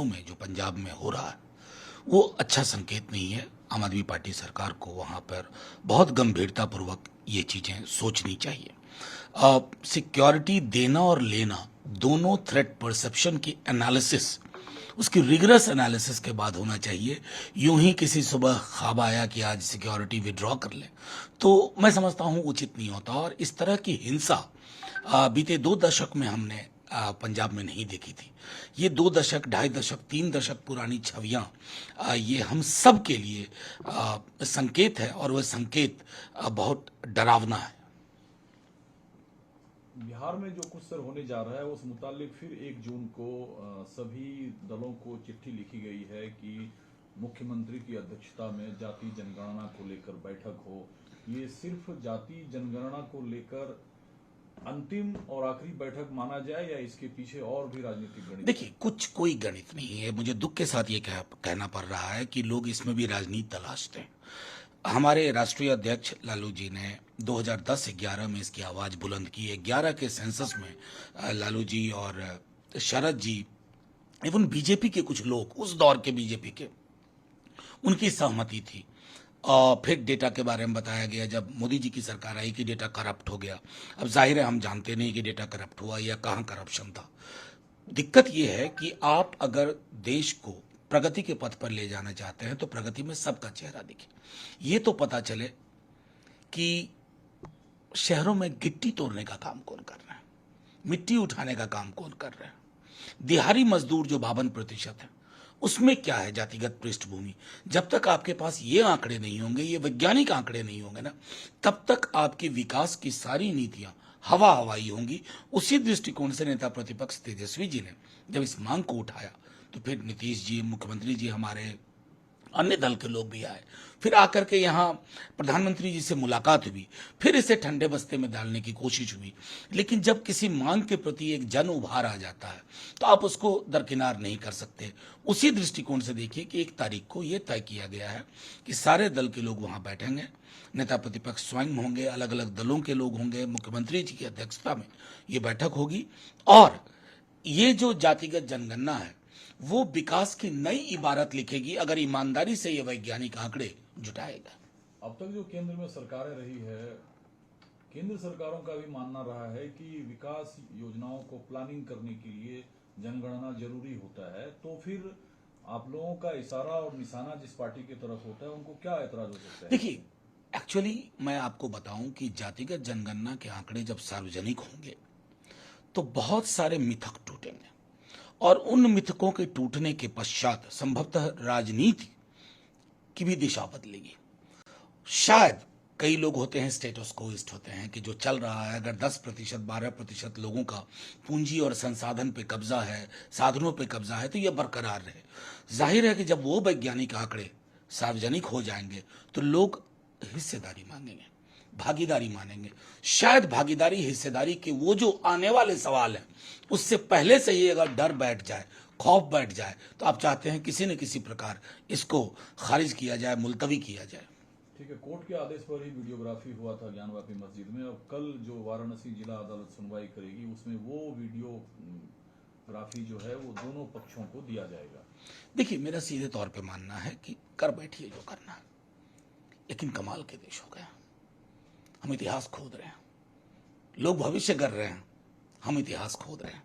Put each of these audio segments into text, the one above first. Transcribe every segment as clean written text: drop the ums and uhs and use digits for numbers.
में जो पंजाब में हो रहा है वो अच्छा संकेत नहीं है। आम आदमी पार्टी सरकार को वहां पर बहुत गंभीरता पूर्वक ये चीजें सोचनी चाहिए। सिक्योरिटी देना और लेना दोनों थ्रेट परसेप्शन की एनालिसिस, उसकी रिगरस एनालिसिस के बाद होना चाहिए। यूं ही किसी सुबह ख्वाब आया कि आज सिक्योरिटी विड्रॉ कर ले, तो मैं समझता हूं उचित नहीं होता। और इस तरह की हिंसा बीते 2 दशक में हमने पंजाब में नहीं देखी थी। ये 2 दशक, 2.5 दशक, 3 दशक पुरानी छवियां ये हम सब के लिए संकेत है, और वह संकेत बहुत डरावना है। बिहार में जो कुछ सर होने जा रहा है उस मुतालिक फिर 1 जून को सभी दलों को चिट्ठी लिखी गई है कि मुख्यमंत्री की अध्यक्षता में जाति जनगणना को लेकर बैठक हो। ये सिर्फ जाति जनगणना को लेकर अंतिम और आखिरी बैठक माना जाए या इसके पीछे और भी राजनीतिक गणित? देखिए, कोई गणित नहीं है। मुझे दुख के साथ ये कहना पड़ रहा है कि लोग इसमें भी राजनीति तलाशते हैं। हमारे राष्ट्रीय अध्यक्ष लालू जी ने 2010-11 में इसकी आवाज बुलंद की है। 11 के सेंसस में लालू जी और शरद जी, इवन बीजेपी के कुछ लोग, उस दौर के बीजेपी के, उनकी सहमति थी। और फिर डेटा के बारे में बताया गया जब मोदी जी की सरकार आई कि डेटा करप्ट हो गया। अब जाहिर है हम जानते नहीं कि डेटा करप्ट हुआ या कहाँ करप्शन था। दिक्कत यह है कि आप अगर देश को प्रगति के पथ पर ले जाना चाहते हैं तो प्रगति में सबका चेहरा दिखे। ये तो पता चले कि शहरों में गिट्टी तोड़ने का काम कौन कर रहा है, मिट्टी उठाने का काम कौन कर रहा है, दिहाड़ी मजदूर जो 52% है उसमें क्या है जातिगत पृष्ठभूमि। जब तक आपके पास ये आंकड़े नहीं होंगे, ये वैज्ञानिक आंकड़े नहीं होंगे ना, तब तक आपकी विकास की सारी नीतियां हवा हवाई होंगी। उसी दृष्टिकोण से नेता प्रतिपक्ष तेजस्वी जी ने जब इस मांग को उठाया तो फिर नीतीश जी, मुख्यमंत्री जी, हमारे अन्य दल के लोग भी आए, फिर आकर के यहाँ प्रधानमंत्री जी से मुलाकात हुई, फिर इसे ठंडे बस्ते में डालने की कोशिश हुई। लेकिन जब किसी मांग के प्रति एक जन उभार आ जाता है तो आप उसको दरकिनार नहीं कर सकते। उसी दृष्टिकोण से देखिए कि 1 तारीख को यह तय किया गया है कि सारे दल के लोग वहां बैठेंगे, नेता प्रतिपक्ष स्वयं होंगे, अलग अलग दलों के लोग होंगे, मुख्यमंत्री जी की अध्यक्षता में ये बैठक होगी। और ये जो जातिगत जनगणना है वो विकास की नई इबारत लिखेगी अगर ईमानदारी से ये वैज्ञानिक आंकड़े जुटाएगा। अब तक जो केंद्र में सरकारें रही है, केंद्र सरकारों का भी मानना रहा है कि विकास योजनाओं को प्लानिंग करने के लिए जनगणना जरूरी होता है। तो फिर आप लोगों का इशारा और निशाना जिस पार्टी की तरफ होता है उनको क्या एतराज हो सकता है? देखिए, एक्चुअली मैं आपको बताऊं कि जातिगत जनगणना के आंकड़े जब सार्वजनिक होंगे तो बहुत सारे मिथक टूटेंगे, और उन मिथकों के टूटने के पश्चात संभवतः राजनीति की भी दिशा बदलेगी। शायद कई लोग होते हैं स्टेटोस्कोइस्ट होते हैं कि जो चल रहा है, अगर 10%, 12% लोगों का पूंजी और संसाधन पे कब्जा है, साधनों पे कब्जा है, तो यह बरकरार रहे। जाहिर है कि जब वो वैज्ञानिक आंकड़े सार्वजनिक हो जाएंगे तो लोग हिस्सेदारी मांगेंगे, भागीदारी मानेंगे। शायद भागीदारी, हिस्सेदारी के वो जो आने वाले सवाल हैं उससे पहले से ही अगर डर बैठ जाए, खौफ बैठ जाए, तो आप चाहते हैं किसी न किसी प्रकार इसको खारिज किया जाए, मुलतवी किया जाए। ठीक है, कोर्ट के आदेश पर ही वीडियोग्राफी हुआ था ज्ञानवापी मस्जिद में। अब कल जो वाराणसी जिला अदालत सुनवाई करेगी उसमें वो वीडियोग्राफी जो है वो दोनों पक्षों को दिया जाएगा। देखिए, मेरा सीधे तौर पे मानना है कि कर बैठिए जो करना है, लेकिन कमाल के देश हो गया। हम इतिहास खोद रहे हैं, लोग भविष्य कर रहे हैं, हम इतिहास खोद रहे हैं।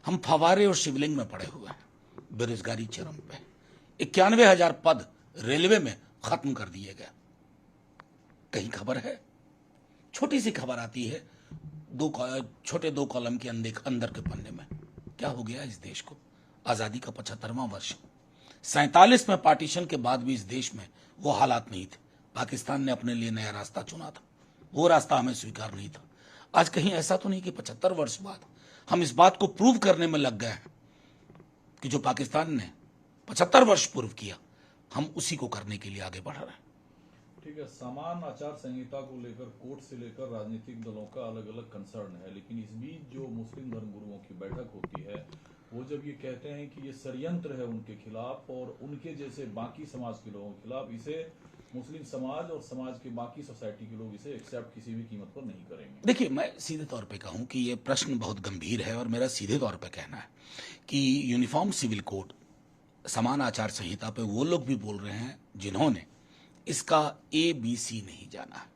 हम फवारे और शिवलिंग में पड़े हुए हैं, बेरोजगारी चरम पे, 91,000 पद रेलवे में खत्म कर दिए गए। कहीं खबर है? छोटी सी खबर आती है छोटे 2 कॉलम के अंदर के पन्ने में। क्या हो गया इस देश को? आजादी का 75वां वर्ष, 47 में पार्टीशन के बाद भी इस देश में वो हालात नहीं थे। पाकिस्तान ने अपने लिए नया रास्ता चुना था, वो रास्ता हमें स्वीकार नहीं था। आज कहीं ऐसा तो नहीं कि 75 वर्ष बाद हम इस बात को प्रूव करने में लग गए हैं कि जो पाकिस्तान ने 75 वर्ष पूर्व किया, हम उसी को करने के लिए आगे बढ़ रहे हैं। ठीक है, समान आचार संहिता को लेकर कोर्ट से लेकर राजनीतिक दलों का अलग अलग कंसर्न है, लेकिन इस बीच जो मुस्लिम धर्मगुरुओं की बैठक होती है वो जब ये कहते हैं कि ये षड्यंत्र है उनके खिलाफ और उनके जैसे बाकी समाज के लोगों के खिलाफ, इसे मुस्लिम समाज और समाज के बाकी सोसाइटी के लोग इसे एक्सेप्ट किसी भी कीमत पर नहीं करेंगे। देखिए, मैं सीधे तौर पे कहूं कि ये प्रश्न बहुत गंभीर है, और मेरा सीधे तौर पे कहना है कि यूनिफॉर्म सिविल कोड समान आचार संहिता पे वो लोग भी बोल रहे हैं जिन्होंने इसका ABC नहीं जाना है।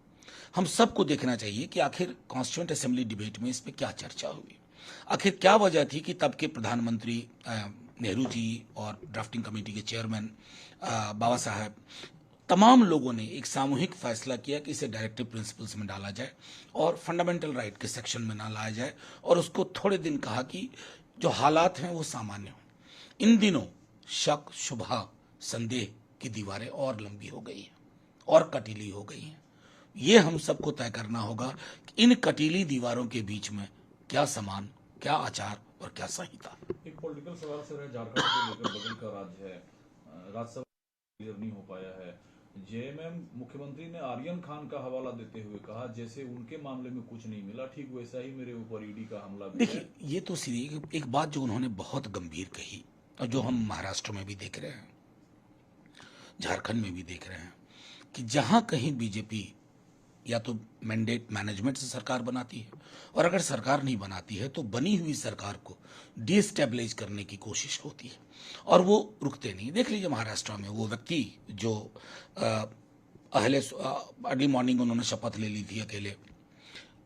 हम सबको देखना चाहिए कि आखिर कॉन्स्टिट्यूएंट असेंबली डिबेट में इस पे क्या चर्चा हुई, आखिर क्या वजह थी कि तब के प्रधानमंत्री नेहरू जी और ड्राफ्टिंग कमेटी के चेयरमैन बाबा साहब, तमाम लोगों ने एक सामूहिक फैसला किया कि इसे डायरेक्टिव प्रिंसिपल्स में डाला जाए और फंडामेंटल राइट के सेक्शन में ना लाया जाए, और उसको थोड़े दिन कहा कि जो हालात हैं वो सामान्य हों। इन दिनों शक, शुबहा, संदेह की दीवारें और लंबी हो गई हैं और कटीली हो गई हैं। ये हम सबको तय करना होगा कि इन कटीली दीवारों के बीच में क्या समान, क्या आचार और क्या संहिता। एक पॉलिटिकल सवाल सर है, झारखंड को लेकर बगल का राज्य है, राज्यसभा क्लियर नहीं हो पाया है। जेएमएम मुख्यमंत्री ने आर्यन खान का हवाला देते हुए कहा जैसे उनके मामले में कुछ नहीं मिला, ठीक वैसा ही मेरे ऊपर ईडी का हमला भी है। देखिए, ये तो सीधी एक बात जो उन्होंने बहुत गंभीर कही और जो हम महाराष्ट्र में भी देख रहे हैं, झारखंड में भी देख रहे हैं कि जहां कहीं बीजेपी या तो मैंडेट मैनेजमेंट से सरकार बनाती है, और अगर सरकार नहीं बनाती है तो बनी हुई सरकार को डिस्टेबलाइज करने की कोशिश होती है और वो रुकते नहीं। देख लीजिए महाराष्ट्र में वो व्यक्ति जो अर्ली मॉर्निंग उन्होंने शपथ ले ली थी अकेले,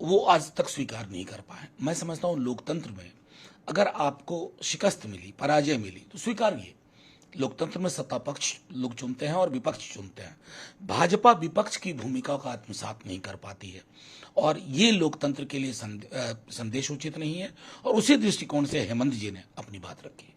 वो आज तक स्वीकार नहीं कर पाए। मैं समझता हूँ लोकतंत्र में अगर आपको शिकस्त मिली, पराजय मिली, तो स्वीकारिए। लोकतंत्र में सत्ता पक्ष लोग चुनते हैं और विपक्ष चुनते हैं। भाजपा विपक्ष की भूमिका का आत्मसात नहीं कर पाती है और ये लोकतंत्र के लिए संदेश उचित नहीं है, और उसी दृष्टिकोण से हेमंत जी ने अपनी बात रखी।